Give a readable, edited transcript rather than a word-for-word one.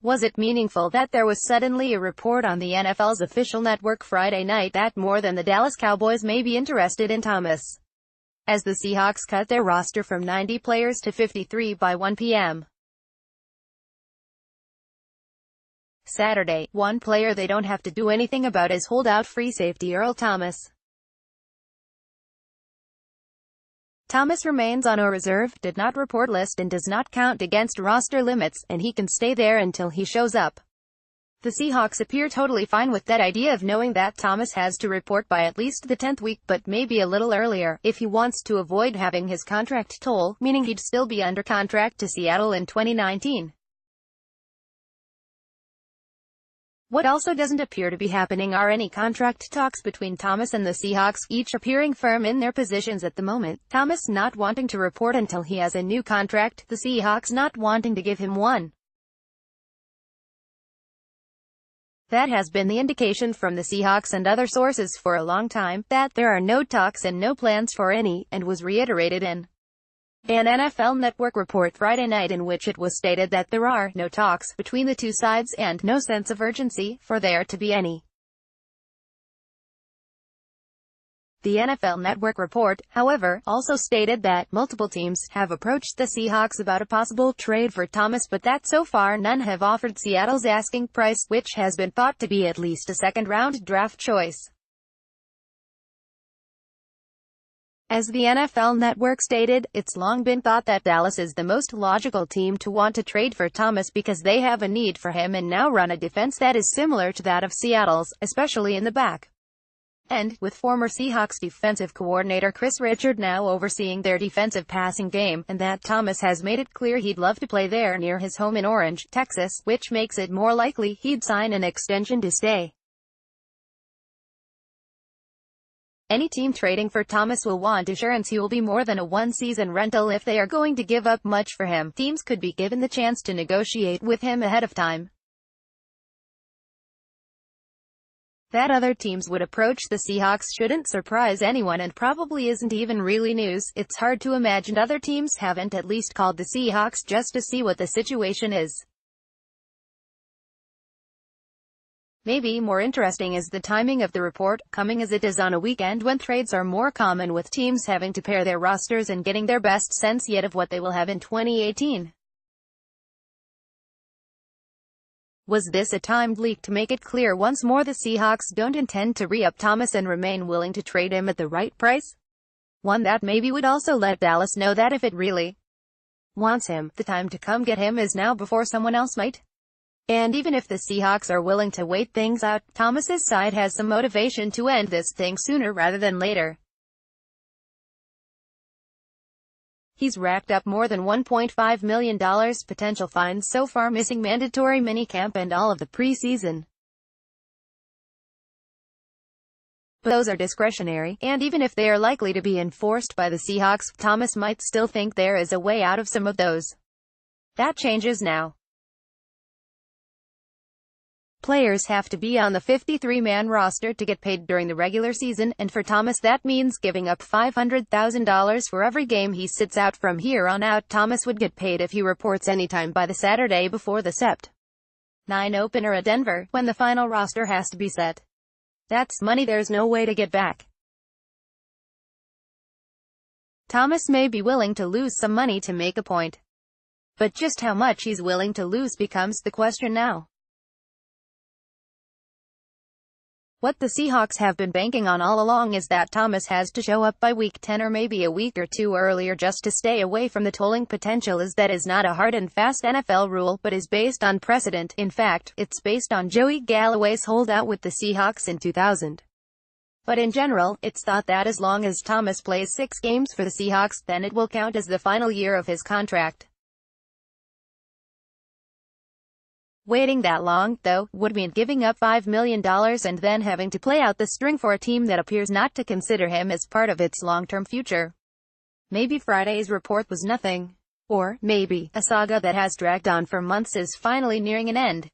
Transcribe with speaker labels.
Speaker 1: Was it meaningful that there was suddenly a report on the NFL's official network Friday night that more than the Dallas Cowboys may be interested in Thomas, as the Seahawks cut their roster from 90 players to 53 by 1 p.m. Saturday? One player they don't have to do anything about is holdout free safety Earl Thomas. Thomas remains on a reserve, did not report list and does not count against roster limits, and he can stay there until he shows up. The Seahawks appear totally fine with that idea of knowing that Thomas has to report by at least the 10th week, but maybe a little earlier, if he wants to avoid having his contract toll, meaning he'd still be under contract to Seattle in 2019. What also doesn't appear to be happening are any contract talks between Thomas and the Seahawks, each appearing firm in their positions at the moment. Thomas not wanting to report until he has a new contract, the Seahawks not wanting to give him one. That has been the indication from the Seahawks and other sources for a long time, that there are no talks and no plans for any, and was reiterated in an NFL Network report Friday night in which it was stated that there are no talks between the two sides and no sense of urgency for there to be any. The NFL Network report, however, also stated that multiple teams have approached the Seahawks about a possible trade for Thomas, but that so far none have offered Seattle's asking price, which has been thought to be at least a second-round draft choice. As the NFL Network stated, it's long been thought that Dallas is the most logical team to want to trade for Thomas because they have a need for him and now run a defense that is similar to that of Seattle's, especially in the back end, with former Seahawks defensive coordinator Chris Richard now overseeing their defensive passing game, and that Thomas has made it clear he'd love to play there near his home in Orange, Texas, which makes it more likely he'd sign an extension to stay. Any team trading for Thomas will want assurance he will be more than a one-season rental if they are going to give up much for him. Teams could be given the chance to negotiate with him ahead of time. That other teams would approach the Seahawks shouldn't surprise anyone and probably isn't even really news. It's hard to imagine other teams haven't at least called the Seahawks just to see what the situation is. Maybe more interesting is the timing of the report, coming as it is on a weekend when trades are more common, with teams having to pair their rosters and getting their best sense yet of what they will have in 2018. Was this a timed leak to make it clear once more the Seahawks don't intend to re-up Thomas and remain willing to trade him at the right price? One that maybe would also let Dallas know that if it really wants him, the time to come get him is now before someone else might. And even if the Seahawks are willing to wait things out, Thomas's side has some motivation to end this thing sooner rather than later. He's racked up more than $1.5 million potential fines so far, missing mandatory minicamp and all of the preseason. But those are discretionary, and even if they are likely to be enforced by the Seahawks, Thomas might still think there is a way out of some of those. That changes now. Players have to be on the 53-man roster to get paid during the regular season, and for Thomas that means giving up $500,000 for every game he sits out. From here on out, Thomas would get paid if he reports anytime by the Saturday before the Sept. 9 opener at Denver, when the final roster has to be set. That's money there's no way to get back. Thomas may be willing to lose some money to make a point. But just how much he's willing to lose becomes the question now. What the Seahawks have been banking on all along is that Thomas has to show up by week 10 or maybe a week or two earlier just to stay away from the tolling potential. That is not a hard and fast NFL rule, but is based on precedent. In fact, it's based on Joey Galloway's holdout with the Seahawks in 2000. But in general, it's thought that as long as Thomas plays 6 games for the Seahawks, then it will count as the final year of his contract. Waiting that long, though, would mean giving up $5 million and then having to play out the string for a team that appears not to consider him as part of its long-term future. Maybe Friday's report was nothing. Or, maybe, a saga that has dragged on for months is finally nearing an end.